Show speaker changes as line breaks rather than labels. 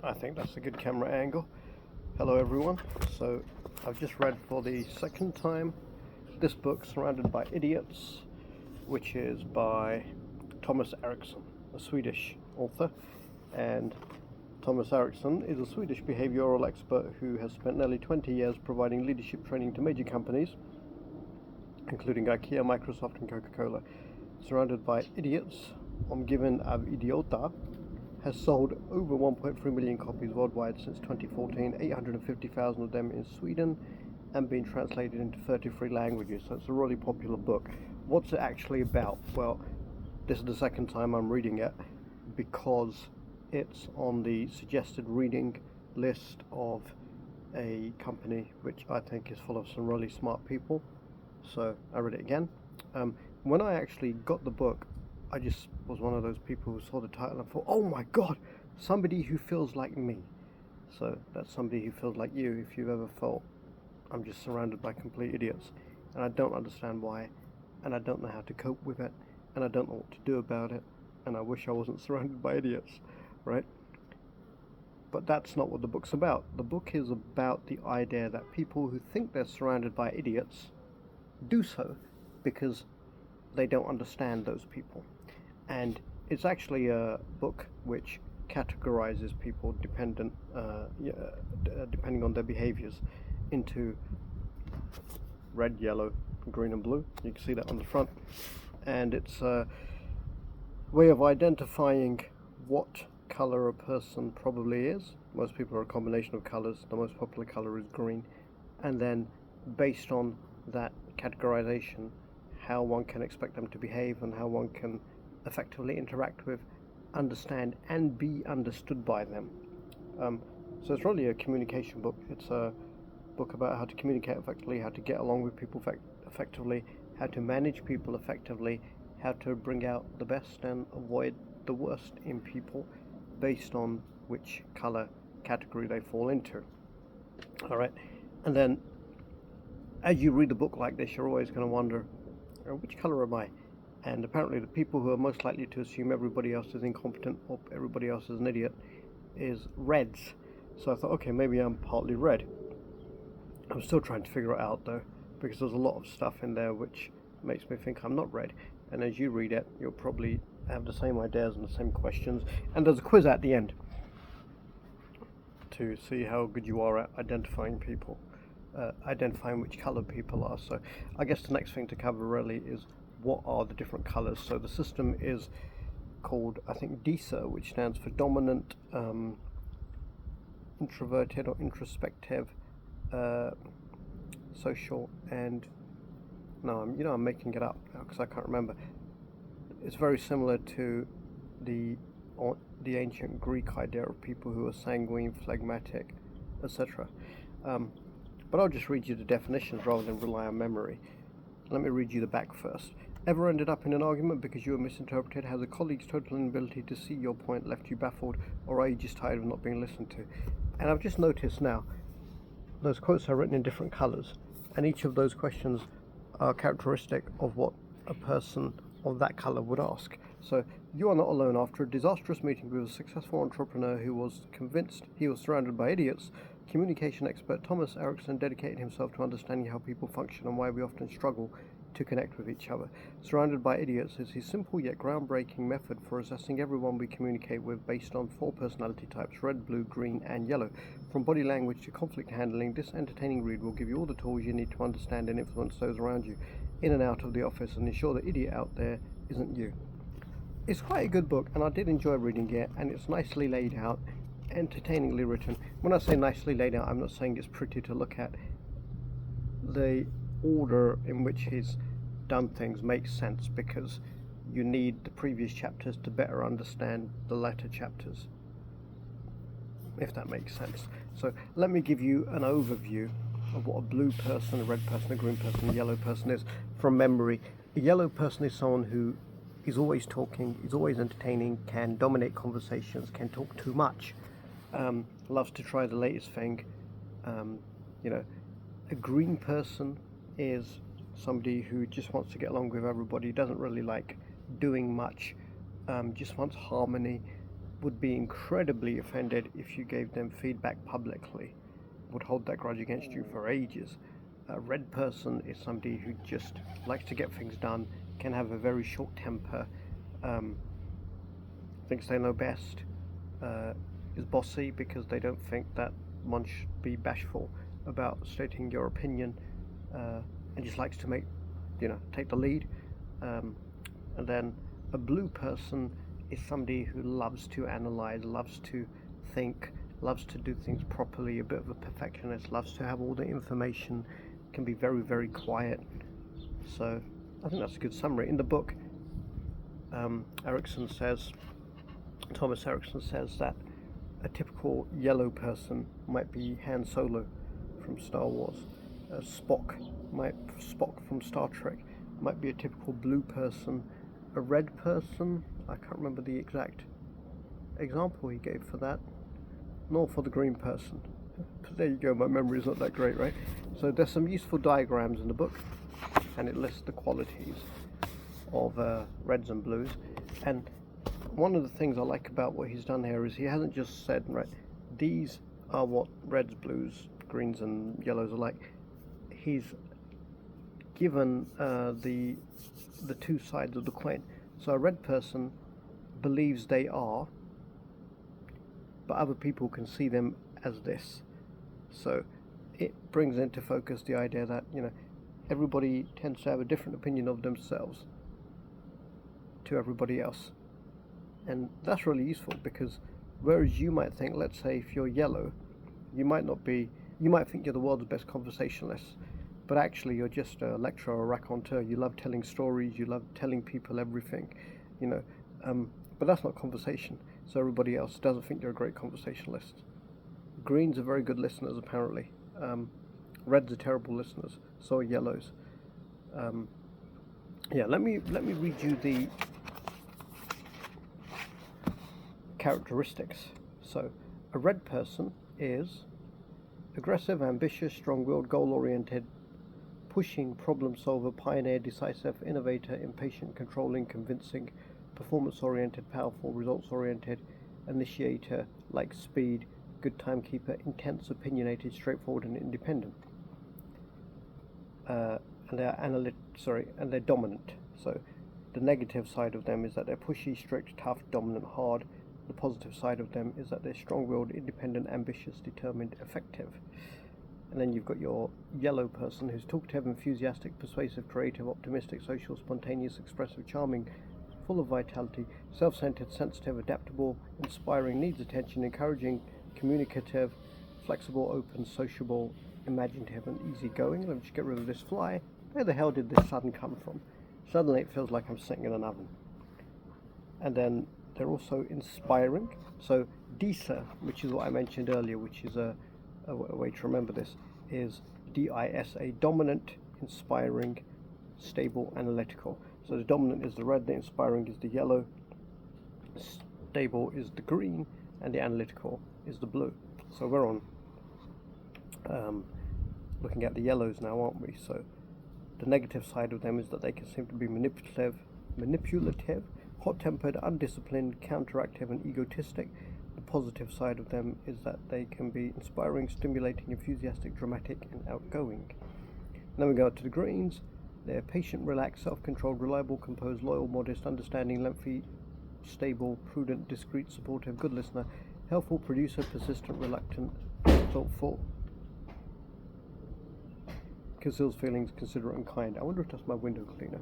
I think that's a good camera angle. Hello everyone. So I've just read for the second time this book, Surrounded by Idiots, which is by Thomas Eriksson, a Swedish author. And Thomas Eriksson is a Swedish behavioral expert who has spent nearly 20 years providing leadership training to major companies, including IKEA, Microsoft and Coca-Cola. Surrounded by Idiots, Omgiven av Idiota, has sold over 1.3 million copies worldwide since 2014, 850,000 of them in Sweden, and been translated into 33 languages, so it's a really popular book. What's it actually about? Well, this is the second time I'm reading it because it's on the suggested reading list of a company which I think is full of some really smart people, so I read it again. When I actually got the book, I just was one of those people who saw the title and thought, oh my god, somebody who feels like me. So that's somebody who feels like you if you've ever felt I'm just surrounded by complete idiots and I don't understand why, and I don't know how to cope with it, and I don't know what to do about it, and I wish I wasn't surrounded by idiots, right? But that's not what the book's about. The book is about the idea that people who think they're surrounded by idiots do so because they don't understand those people. And it's actually a book which categorizes people depending on their behaviors into red, yellow, green and blue. You can see that on the front. And it's a way of identifying what color a person probably is. Most people are a combination of colors. The most popular color is green. And then based on that categorization, how one can expect them to behave and how one can effectively interact with, understand and be understood by them. So it's really a communication book. It's a book about how to communicate effectively, how to get along with people effectively, how to manage people effectively, how to bring out the best and avoid the worst in people based on which color category they fall into. Alright, and then as you read a book like this, you're always going to wonder, which color am I? And apparently the people who are most likely to assume everybody else is incompetent or everybody else is an idiot is reds. So I thought, okay, maybe I'm partly red. I'm still trying to figure it out though, because there's a lot of stuff in there which makes me think I'm not red. And as you read it, you'll probably have the same ideas and the same questions. And there's a quiz at the end to see how good you are at identifying people, identifying which color people are. So I guess the next thing to cover really is what are the different colors. So the system is called, I think, DISA, which stands for dominant, introverted or introspective, social, and no, I'm making it up now because I can't remember. It's very similar to the ancient Greek idea of people who are sanguine, phlegmatic, etc. But I'll just read you the definitions rather than rely on memory. Let me read you the back first. Ever ended up in an argument because you were misinterpreted? Has a colleague's total inability to see your point left you baffled, or are you just tired of not being listened to? And I've just noticed now, those quotes are written in different colours, and each of those questions are characteristic of what a person of that colour would ask. So, you are not alone. After a disastrous meeting with a successful entrepreneur who was convinced he was surrounded by idiots, communication expert Thomas Eriksson dedicated himself to understanding how people function and why we often struggle to connect with each other. Surrounded by Idiots is his simple yet groundbreaking method for assessing everyone we communicate with based on 4 personality types: red, blue, green and yellow. From body language to conflict handling, this entertaining read will give you all the tools you need to understand and influence those around you in and out of the office and ensure the idiot out there isn't you. It's quite a good book and I did enjoy reading it, and it's nicely laid out, entertainingly written. When I say nicely laid out, I'm not saying it's pretty to look at. The order in which he's done things makes sense because you need the previous chapters to better understand the latter chapters, if that makes sense. So let me give you an overview of what a blue person, a red person, a green person, a yellow person is from memory. A yellow person is someone who is always talking, is always entertaining, can dominate conversations, can talk too much, loves to try the latest thing. A green person is somebody who just wants to get along with everybody, doesn't really like doing much, just wants harmony, would be incredibly offended if you gave them feedback publicly, would hold that grudge against you for ages. A red person is somebody who just likes to get things done, can have a very short temper, thinks they know best, is bossy because they don't think that one should be bashful about stating your opinion, and just likes to take the lead. And then a blue person is somebody who loves to analyze, loves to think, loves to do things properly, a bit of a perfectionist, loves to have all the information, can be very, very quiet. So I think that's a good summary. In the book, Thomas Erikson says that a typical yellow person might be Han Solo from Star Wars. Spock from Star Trek might be a typical blue person. A red person, I can't remember the exact example he gave for that, nor for the green person. But there you go, my memory is not that great, right? So there's some useful diagrams in the book, and it lists the qualities of reds and blues. And one of the things I like about what he's done here is he hasn't just said, right, these are what reds, blues, greens and yellows are like. He's given the two sides of the coin. So a red person believes they are, but other people can see them as this. So it brings into focus the idea that everybody tends to have a different opinion of themselves to everybody else. And that's really useful, because whereas you might think, let's say if you're yellow, you might think you're the world's best conversationalist, but actually you're just a lecturer or a raconteur. You love telling stories, you love telling people everything, but that's not conversation. So everybody else doesn't think you're a great conversationalist. Greens are very good listeners, apparently. Reds are terrible listeners. So are yellows. Let me read you the characteristics. So a red person is aggressive, ambitious, strong-willed, goal-oriented, pushing, problem solver, pioneer, decisive, innovator, impatient, controlling, convincing, performance-oriented, powerful, results-oriented, initiator, like speed, good timekeeper, intense, opinionated, straightforward, and independent. And they're dominant. So the negative side of them is that they're pushy, strict, tough, dominant, hard. The positive side of them is that they're strong-willed, independent, ambitious, determined, effective. And then you've got your yellow person, who's talkative, enthusiastic, persuasive, creative, optimistic, social, spontaneous, expressive, charming, full of vitality, self-centered, sensitive, adaptable, inspiring, needs attention, encouraging, communicative, flexible, open, sociable, imaginative, and easygoing. Let me just get rid of this fly. Where the hell did this sun come from? Suddenly it feels like I'm sitting in an oven. And then they're also inspiring. So DISA, which is what I mentioned earlier, which is a way to remember this, is DISA, dominant, inspiring, stable, analytical. So the dominant is the red, the inspiring is the yellow, stable is the green, and the analytical is the blue. So we're on looking at the yellows now, aren't we? So the negative side of them is that they can seem to be manipulative, hot-tempered, undisciplined, counteractive, and egotistic. The positive side of them is that they can be inspiring, stimulating, enthusiastic, dramatic, and outgoing. And then we go to the greens. They're patient, relaxed, self-controlled, reliable, composed, loyal, modest, understanding, lengthy, stable, prudent, discreet, supportive, good listener, helpful, producer, persistent, reluctant, thoughtful, conceals feelings, considerate, and kind. I wonder if that's my window cleaner.